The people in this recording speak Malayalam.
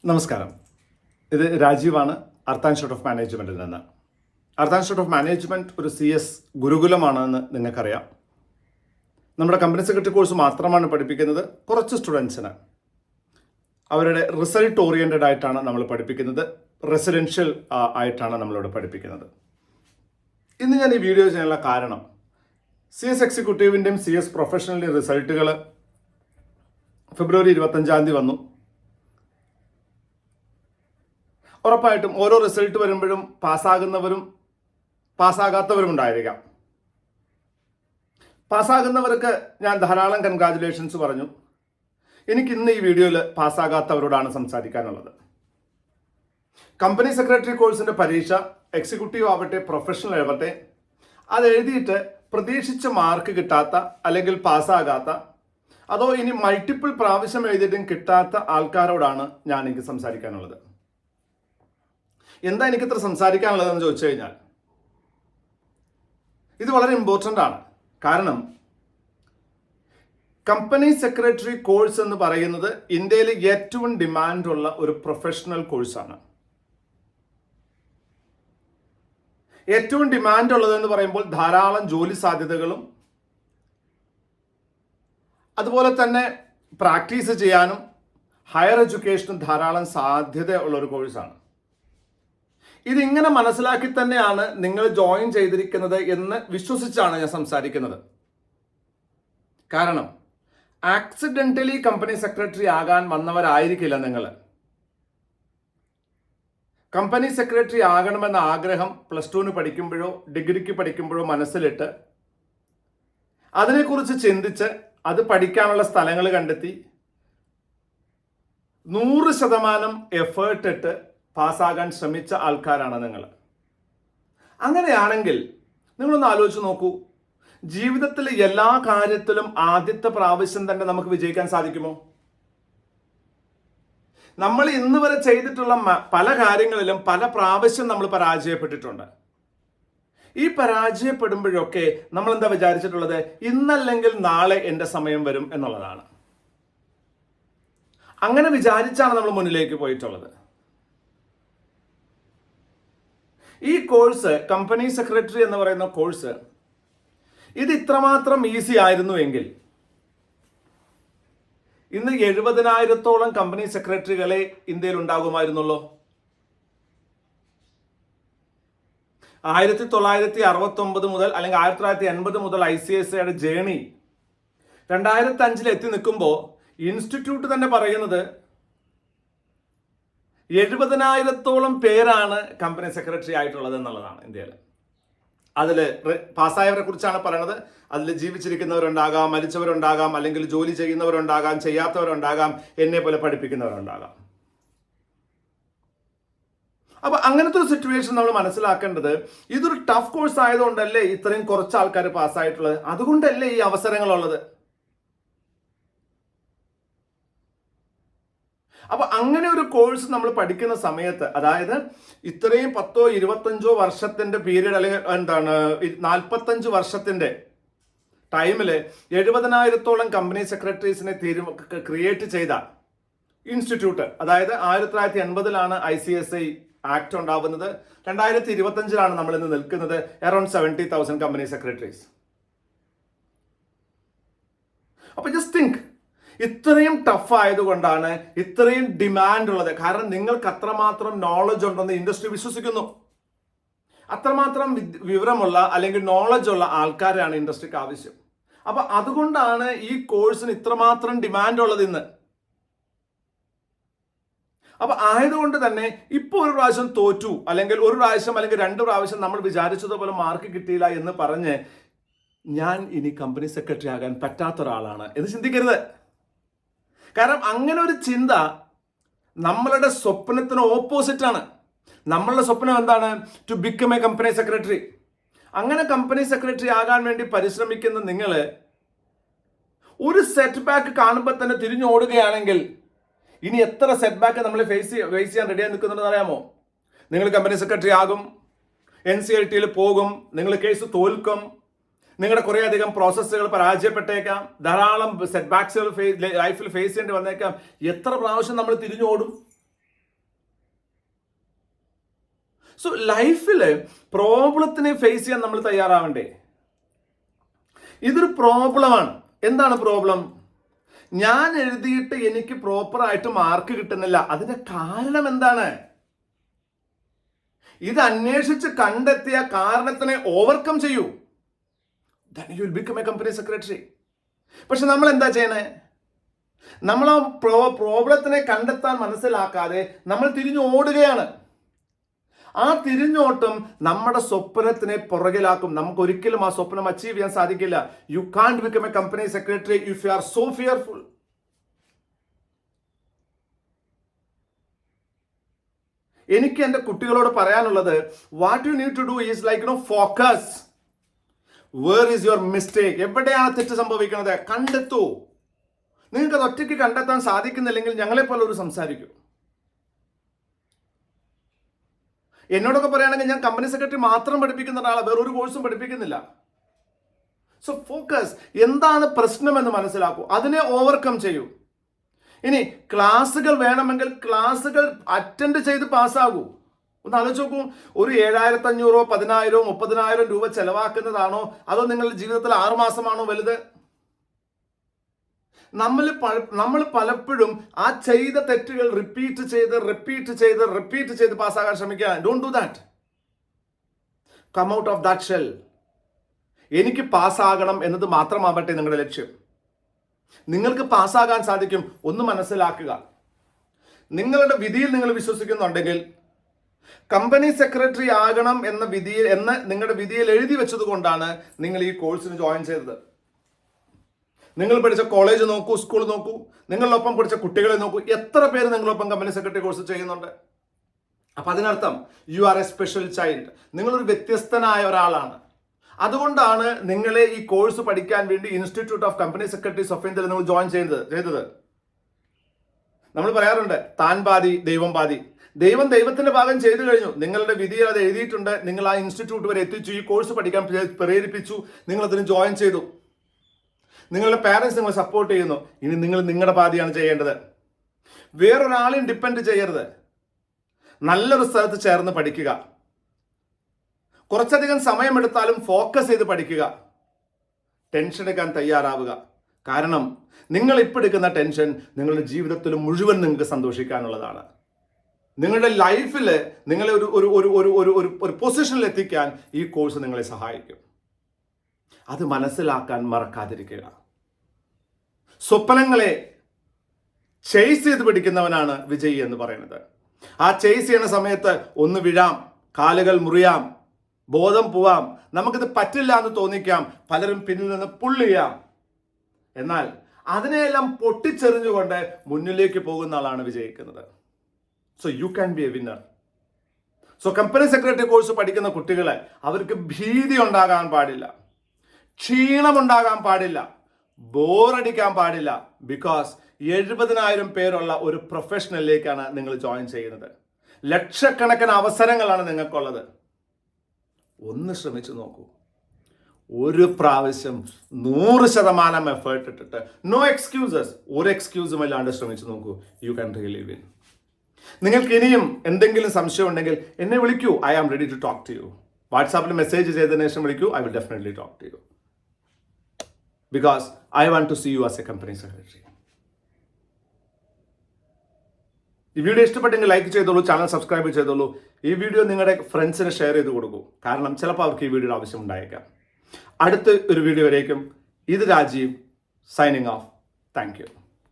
നമസ്കാരം. ഇത് രാജീവാണ്, അർത്ത് ഇൻസ്റ്റിറ്റ്യൂട്ട് ഓഫ് മാനേജ്മെൻറ്റിൽ നിന്ന്. അർത്ത് ഇൻസ്റ്റിറ്റ്യൂട്ട് ഓഫ് മാനേജ്മെൻറ്റ് ഒരു CS ഗുരുകുലമാണെന്ന് നിങ്ങൾക്കറിയാം. നമ്മുടെ കമ്പനി സെക്രട്ടറി കോഴ്സ് മാത്രമാണ് പഠിപ്പിക്കുന്നത്. കുറച്ച് സ്റ്റുഡൻസിന് അവരുടെ റിസൾട്ട് ഓറിയൻറ്റഡ് ആയിട്ടാണ് നമ്മൾ പഠിപ്പിക്കുന്നത്. റെസിഡൻഷ്യൽ ആയിട്ടാണ് നമ്മളിവിടെ പഠിപ്പിക്കുന്നത്. ഇന്ന് ഞാൻ ഈ വീഡിയോ ചെയ്യാനുള്ള കാരണം, CS എക്സിക്യൂട്ടീവിൻ്റെയും CS പ്രൊഫഷണലിൻ്റെയും റിസൾട്ടുകൾ ഫെബ്രുവരി 25 വന്നു. ഉറപ്പായിട്ടും ഓരോ റിസൾട്ട് വരുമ്പോഴും പാസ്സാകുന്നവരും പാസ്സാകാത്തവരും ഉണ്ടായിരിക്കാം. പാസ്സാകുന്നവർക്ക് ഞാൻ ധാരാളം കൺഗ്രാജുലേഷൻസ് പറഞ്ഞു. എനിക്ക് ഇന്ന് ഈ വീഡിയോയിൽ പാസ്സാകാത്തവരോടാണ് സംസാരിക്കാനുള്ളത്. കമ്പനി സെക്രട്ടറി കോഴ്സിൻ്റെ പരീക്ഷ എക്സിക്യൂട്ടീവ് ആവട്ടെ പ്രൊഫഷണൽ ആവട്ടെ, അത് എഴുതിയിട്ട് പ്രതീക്ഷിച്ച മാർക്ക് കിട്ടാത്ത അല്ലെങ്കിൽ പാസ്സാകാത്ത, അതോ ഇനി മൾട്ടിപ്പിൾ പ്രാവശ്യം എഴുതിയിട്ടും കിട്ടാത്ത ആൾക്കാരോടാണ് ഞാൻ എനിക്ക് സംസാരിക്കാനുള്ളത്. എന്താ എനിക്കിത്ര സംസാരിക്കാനുള്ളതെന്ന് ചോദിച്ചു കഴിഞ്ഞാൽ, ഇത് വളരെ ഇമ്പോർട്ടൻ്റ് ആണ്. കാരണം കമ്പനി സെക്രട്ടറി കോഴ്സ് എന്ന് പറയുന്നത് ഇന്ത്യയിൽ ഏറ്റവും ഡിമാൻഡുള്ള ഒരു പ്രൊഫഷണൽ കോഴ്സാണ്. ഏറ്റവും ഡിമാൻഡ് ഉള്ളതെന്ന് പറയുമ്പോൾ ധാരാളം ജോലി സാധ്യതകളും അതുപോലെ തന്നെ പ്രാക്ടീസ് ചെയ്യാനും ഹയർ എഡ്യൂക്കേഷനും ധാരാളം സാധ്യത ഉള്ള ഒരു കോഴ്സാണ്. ഇതിങ്ങനെ മനസ്സിലാക്കി തന്നെയാണ് നിങ്ങൾ ജോയിൻ ചെയ്തിരിക്കുന്നത് എന്ന് വിശ്വസിച്ചാണ് ഞാൻ സംസാരിക്കുന്നത്. കാരണം ആക്സിഡൻ്റലി കമ്പനി സെക്രട്ടറി ആകാൻ വന്നവരായിരിക്കില്ല നിങ്ങൾ. കമ്പനി സെക്രട്ടറി ആകണമെന്ന ആഗ്രഹം +2 പഠിക്കുമ്പോഴോ ഡിഗ്രിക്ക് പഠിക്കുമ്പോഴോ മനസ്സിലിട്ട് അതിനെക്കുറിച്ച് ചിന്തിച്ച് അത് പഠിക്കാനുള്ള സ്ഥലങ്ങൾ കണ്ടെത്തി 100% എഫേർട്ട് ഇട്ട് പാസ്സാകാൻ ശ്രമിച്ച ആൾക്കാരാണ് നിങ്ങൾ. അങ്ങനെയാണെങ്കിൽ നിങ്ങളൊന്ന് ആലോചിച്ച് നോക്കൂ, ജീവിതത്തിൽ എല്ലാ കാര്യത്തിലും ആദ്യത്തെ പ്രാവശ്യം തന്നെ നമുക്ക് വിജയിക്കാൻ സാധിക്കുമോ? നമ്മൾ ഇന്ന് വരെ ചെയ്തിട്ടുള്ള പല കാര്യങ്ങളിലും പല പ്രാവശ്യം നമ്മൾ പരാജയപ്പെട്ടിട്ടുണ്ട്. ഈ പരാജയപ്പെടുമ്പോഴൊക്കെ നമ്മൾ എന്താ വിചാരിച്ചിട്ടുള്ളത്? ഇന്നല്ലെങ്കിൽ നാളെ എൻ്റെ സമയം വരും എന്നുള്ളതാണ്. അങ്ങനെ വിചാരിച്ചാണ് നമ്മൾ മുന്നിലേക്ക് പോയിട്ടുള്ളത്. ഈ കോഴ്സ്, കമ്പനി സെക്രട്ടറി എന്ന് പറയുന്ന കോഴ്സ്, ഇത് ഇത്രമാത്രം ഈസി ആയിരുന്നുവെങ്കിൽ ഇന്ന് 70,000-ഓളം കമ്പനി സെക്രട്ടറികളെ ഇന്ത്യയിൽ ഉണ്ടാകുമായിരുന്നുള്ളൂ. 1969 മുതൽ അല്ലെങ്കിൽ 1980 മുതൽ ICSIയുടെ ജേണി 2005 എത്തി നിൽക്കുമ്പോൾ ഇൻസ്റ്റിറ്റ്യൂട്ട് തന്നെ പറയുന്നത് 70,000-ഓളം പേരാണ് കമ്പനി സെക്രട്ടറി ആയിട്ടുള്ളത് എന്നുള്ളതാണ് ഇന്ത്യയിൽ. അതിൽ പാസ്സായവരെ കുറിച്ചാണ് പറയുന്നത്. അതിൽ ജീവിച്ചിരിക്കുന്നവരുണ്ടാകാം, മരിച്ചവരുണ്ടാകാം, അല്ലെങ്കിൽ ജോലി ചെയ്യുന്നവരുണ്ടാകാം, ചെയ്യാത്തവരുണ്ടാകാം, എന്നെ പോലെ പഠിപ്പിക്കുന്നവരുണ്ടാകാം. അപ്പൊ അങ്ങനത്തെ ഒരു സിറ്റുവേഷൻ നമ്മൾ മനസ്സിലാക്കേണ്ടത്, ഇതൊരു ടഫ് കോഴ്സ് ആയതുകൊണ്ടല്ലേ ഇത്രയും കുറച്ച് ആൾക്കാർ പാസ്സായിട്ടുള്ളത്, അതുകൊണ്ടല്ലേ ഈ അവസരങ്ങളുള്ളത്. അപ്പൊ അങ്ങനെ ഒരു കോഴ്സ് നമ്മൾ പഠിക്കുന്ന സമയത്ത്, അതായത് ഇത്രയും 10-25 വർഷത്തിന്റെ പീരീഡ്, അല്ലെങ്കിൽ 45 വർഷത്തിന്റെ ടൈമില് 70,000-ഓളം കമ്പനി സെക്രട്ടറീസിനെ ക്രിയേറ്റ് ചെയ്ത ഇൻസ്റ്റിറ്റ്യൂട്ട്, അതായത് 1980-ലാണ് ICSI ആക്ട് ഉണ്ടാവുന്നത്, 2025-ലാണ് നമ്മൾ ഇന്ന് നിൽക്കുന്നത്. Around 70,000 company secretaries. അപ്പൊ ജസ്റ്റ് തിങ്ക്, ഇത്രയും ടഫ് ആയതുകൊണ്ടാണ് ഇത്രയും ഡിമാൻഡ് ഉള്ളത്. കാരണം നിങ്ങൾക്ക് അത്രമാത്രം നോളജ് ഉണ്ടെന്ന് ഇൻഡസ്ട്രി വിശ്വസിക്കുന്നു. അത്രമാത്രം വിവരമുള്ള അല്ലെങ്കിൽ നോളജ് ഉള്ള ആൾക്കാരാണ് ഇൻഡസ്ട്രിക്ക് ആവശ്യം. അപ്പൊ അതുകൊണ്ടാണ് ഈ കോഴ്സിന് ഇത്രമാത്രം ഡിമാൻഡ് ഉള്ളത് ഇന്ന്. അപ്പൊ ആയതുകൊണ്ട് തന്നെ ഇപ്പൊ ഒരു പ്രാവശ്യം തോറ്റു, അല്ലെങ്കിൽ ഒരു പ്രാവശ്യം അല്ലെങ്കിൽ 2 പ്രാവശ്യം നമ്മൾ വിചാരിച്ചതുപോലെ മാർക്ക് കിട്ടിയില്ല എന്ന് പറഞ്ഞ് ഞാൻ ഇനി കമ്പനി സെക്രട്ടറി ആകാൻ പറ്റാത്ത ഒരാളാണ് എന്ന് ചിന്തിക്കരുത്. കാരണം അങ്ങനെ ഒരു ചിന്ത നമ്മളുടെ സ്വപ്നത്തിന് ഓപ്പോസിറ്റ് ആണ്. നമ്മളുടെ സ്വപ്നം എന്താണ്? To become a company secretary. അങ്ങനെ കമ്പനി സെക്രട്ടറി ആകാൻ വേണ്ടി പരിശ്രമിക്കുന്ന നിങ്ങൾ ഒരു സെറ്റ് ബാക്ക് കാണുമ്പോൾ തന്നെ തിരിഞ്ഞോടുകയാണെങ്കിൽ ഇനി എത്ര സെറ്റ് ബാക്ക് നമ്മൾ ഫേസ് ചെയ്യാൻ റെഡിയായി നിൽക്കുന്നുണ്ടെന്ന് അറിയാമോ? നിങ്ങൾ കമ്പനി സെക്രട്ടറി ആകും, NCLT പോകും, നിങ്ങൾ കേസ് തോൽക്കും, നിങ്ങളുടെ കുറേ അധികം പ്രോസസ്സുകൾ പരാജയപ്പെട്ടേക്കാം, ധാരാളം സെറ്റ് ബാക്സുകൾ ലൈഫിൽ ഫേസ് ചെയ്യേണ്ടി വന്നേക്കാം. എത്ര പ്രാവശ്യം നമ്മൾ തിരിഞ്ഞോടും? സോ ലൈഫിൽ പ്രോബ്ലത്തിനെ ഫേസ് ചെയ്യാൻ നമ്മൾ തയ്യാറാവണ്ടേ? ഇതൊരു പ്രോബ്ലമാണ്. എന്താണ് പ്രോബ്ലം? ഞാൻ എഴുതിയിട്ട് എനിക്ക് പ്രോപ്പറായിട്ട് മാർക്ക് കിട്ടുന്നില്ല. അതിന്റെ കാരണം എന്താണ്? ഇത് അന്വേഷിച്ച് കണ്ടെത്തിയ കാരണത്തിനെ ഓവർകം ചെയ്യൂ. Then you will become a company secretary. പക്ഷെ നമ്മൾ എന്താ ചെയ്യണേ? നമ്മൾ ആ പ്രോബ്ലത്തിനെ കണ്ടെത്താൻ മനസ്സിലാക്കാതെ നമ്മൾ തിരിഞ്ഞു ഓടുകയാണ്. ആ തിരിഞ്ഞോട്ടം നമ്മുടെ സ്വപ്നത്തിനെ പുറകിലാക്കും. നമുക്ക് ഒരിക്കലും ആ സ്വപ്നം അച്ചീവ് ചെയ്യാൻ സാധിക്കില്ല. You can't become a company secretary if you are so fearful. എനിക്ക് എൻ്റെ കുട്ടികളോട് പറയാനുള്ളത്, what you need to do is like focus. Where is your mistake? എവിടെയാണ് തെറ്റ് സംഭവിക്കുന്നത്? കണ്ടെത്തൂ. നിങ്ങൾക്ക് അത് ഒറ്റയ്ക്ക് കണ്ടെത്താൻ സാധിക്കുന്നില്ലെങ്കിൽ ഞങ്ങളെപ്പോലെ ഒരു സംസാരിക്കൂ. എന്നോടൊക്കെ പറയുകയാണെങ്കിൽ ഞാൻ കമ്പനി സെക്രട്ടറി മാത്രം പഠിപ്പിക്കുന്ന ഒരാളാണ്, വേറൊരു കോഴ്സും പഠിപ്പിക്കുന്നില്ല. So focus. എന്താണ് പ്രശ്നമെന്ന് മനസ്സിലാക്കൂ, അതിനെ ഓവർകം ചെയ്യൂ. ഇനി ക്ലാസ്സുകൾ വേണമെങ്കിൽ ക്ലാസ്സുകൾ അറ്റൻഡ് ചെയ്ത് പാസ്സാകൂ. ഒന്ന് ആലോചിച്ച് നോക്കൂ. ഒരു 7,500, 10,000, 30,000 രൂപ ചെലവാക്കുന്നതാണോ അതോ നിങ്ങളുടെ ജീവിതത്തിൽ 6 മാസമാണോ വലുത്? നമ്മൾ പലപ്പോഴും ആ ചെയ്ത തെറ്റുകൾ റിപ്പീറ്റ് ചെയ്ത് പാസ്സാകാൻ ശ്രമിക്കുക. Don't do that. Come out of that shell. എനിക്ക് പാസ്സാകണം എന്നത് മാത്രമാവട്ടെ നിങ്ങളുടെ ലക്ഷ്യം. നിങ്ങൾക്ക് പാസ്സാകാൻ സാധിക്കും. ഒന്ന് മനസ്സിലാക്കുക, നിങ്ങളുടെ വിധിയിൽ നിങ്ങൾ വിശ്വസിക്കുന്നുണ്ടെങ്കിൽ കമ്പനി സെക്രട്ടറി ആകണം എന്ന നിങ്ങളുടെ വിധിയിൽ എഴുതി വെച്ചത് കൊണ്ടാണ് നിങ്ങൾ ഈ കോഴ്സിന് ജോയിൻ ചെയ്തത്. നിങ്ങൾ പഠിച്ച കോളേജ് നോക്കൂ, സ്കൂൾ നോക്കൂ, നിങ്ങളൊപ്പം പഠിച്ച കുട്ടികളെ നോക്കൂ. എത്ര പേര് നിങ്ങളൊപ്പം കമ്പനി സെക്രട്ടറി കോഴ്സ് ചെയ്യുന്നുണ്ട്? അപ്പൊ അതിനർത്ഥം you are A special child. നിങ്ങളൊരു വ്യത്യസ്തനായ ഒരാളാണ്. അതുകൊണ്ടാണ് നിങ്ങളെ ഈ കോഴ്സ് പഠിക്കാൻ വേണ്ടി institute of company secretaries of ഇന്ത്യയിൽ നിങ്ങൾ ജോയിൻ ചെയ്തത്. നമ്മൾ പറയാറുണ്ട്, താൻ പാതി ദൈവം പാതി. ദൈവം ദൈവത്തിന്റെ ഭാഗം ചെയ്തു കഴിഞ്ഞു. നിങ്ങളുടെ വിധിയിൽ അത് എഴുതിയിട്ടുണ്ട്. നിങ്ങൾ ആ ഇൻസ്റ്റിറ്റ്യൂട്ട് വരെ എത്തിച്ചു, ഈ കോഴ്സ് പഠിക്കാൻ പ്രേരിപ്പിച്ചു, നിങ്ങൾ അതിന് ജോയിൻ ചെയ്തു. നിങ്ങളുടെ പാരൻസ് നിങ്ങൾ സപ്പോർട്ട് ചെയ്യുന്നു. ഇനി നിങ്ങൾ നിങ്ങളുടെ പാതിയാണ് ചെയ്യേണ്ടത്. വേറൊരാളെയും ഡിപ്പെൻഡ് ചെയ്യരുത്. നല്ലൊരു സ്ഥലത്ത് ചേർന്ന് പഠിക്കുക. കുറച്ചധികം സമയമെടുത്താലും ഫോക്കസ് ചെയ്ത് പഠിക്കുക. ടെൻഷൻ എടുക്കാൻ തയ്യാറാവുക. കാരണം നിങ്ങൾ ഇപ്പോൾ എടുക്കുന്ന ടെൻഷൻ നിങ്ങളുടെ ജീവിതത്തിൽ മുഴുവൻ നിങ്ങൾക്ക് സന്തോഷിക്കാനുള്ളതാണ്. നിങ്ങളുടെ ലൈഫിൽ നിങ്ങളെ ഒരു പൊസിഷനിൽ എത്തിക്കാൻ ഈ കോഴ്സ് നിങ്ങളെ സഹായിക്കും. അത് മനസ്സിലാക്കാൻ മറക്കാതിരിക്കുക. സ്വപ്നങ്ങളെ ചേസ് ചെയ്ത് പിടിക്കുന്നവനാണ് വിജയി എന്ന് പറയുന്നത്. ആ ചേസ് ചെയ്യുന്ന സമയത്ത് ഒന്ന് വീഴാം, കാലുകൾ മുറിയാം, ബോധം പോവാം, നമുക്കിത് പറ്റില്ല എന്ന് തോന്നിക്കാം, പലരും പിന്നിൽ നിന്ന് പുള്ള് ചെയ്യാം. എന്നാൽ അതിനെയെല്ലാം പൊട്ടിച്ചെറിഞ്ഞുകൊണ്ട് മുന്നിലേക്ക് പോകുന്ന ആളാണ് വിജയിക്കുന്നത്. So you can be a winner. So company secretary course പഠിക്കുന്ന കുട്ടികളെ അവർക്ക് ഭീതി ഉണ്ടാകാൻ പാടില്ല, ക്ഷീണമുണ്ടാകാൻ പാടില്ല, ബോറടിക്കാൻ പാടില്ല. ബിക്കോസ് 70,000 പേരുള്ള ഒരു പ്രൊഫഷണലിലേക്കാണ് നിങ്ങൾ ജോയിൻ ചെയ്യുന്നത്. ലക്ഷക്കണക്കിന് അവസരങ്ങളാണ് നിങ്ങൾക്കുള്ളത്. ഒന്ന് ശ്രമിച്ചു നോക്കൂ. ഒരു പ്രാവശ്യം 100% എഫേർട്ട് ഇട്ടിട്ട്, നോ എക്സ്ക്യൂസസ്, ഒരു എക്സ്ക്യൂസും ഇല്ലാണ്ട് ശ്രമിച്ചു നോക്കൂ. You can really win. നിങ്ങൾക്ക് ഇനിയും എന്തെങ്കിലും സംശയം ഉണ്ടെങ്കിൽ എന്നെ വിളിക്കൂ. I am ready to talk to you. വാട്സാപ്പിൽ മെസ്സേജ് ചെയ്തതിനു ശേഷം വിളിക്കൂ. I will definitely talk to you. Because I want to see you as a company secretary. ഈ വീഡിയോ ഇഷ്ടപ്പെട്ടെങ്കിൽ ലൈക്ക് ചെയ്തോളൂ, ചാനൽ സബ്സ്ക്രൈബ് ചെയ്തോളൂ. ഈ വീഡിയോ നിങ്ങളുടെ ഫ്രണ്ട്സിന് ഷെയർ ചെയ്ത് കൊടുക്കൂ. കാരണം ചിലപ്പോൾ അവർക്ക് ഈ വീഡിയോയുടെ ആവശ്യം ഉണ്ടായേക്കാം. അടുത്ത ഒരു വീഡിയോ വരേക്കും ഇത് Rajiv signing off. Thank U.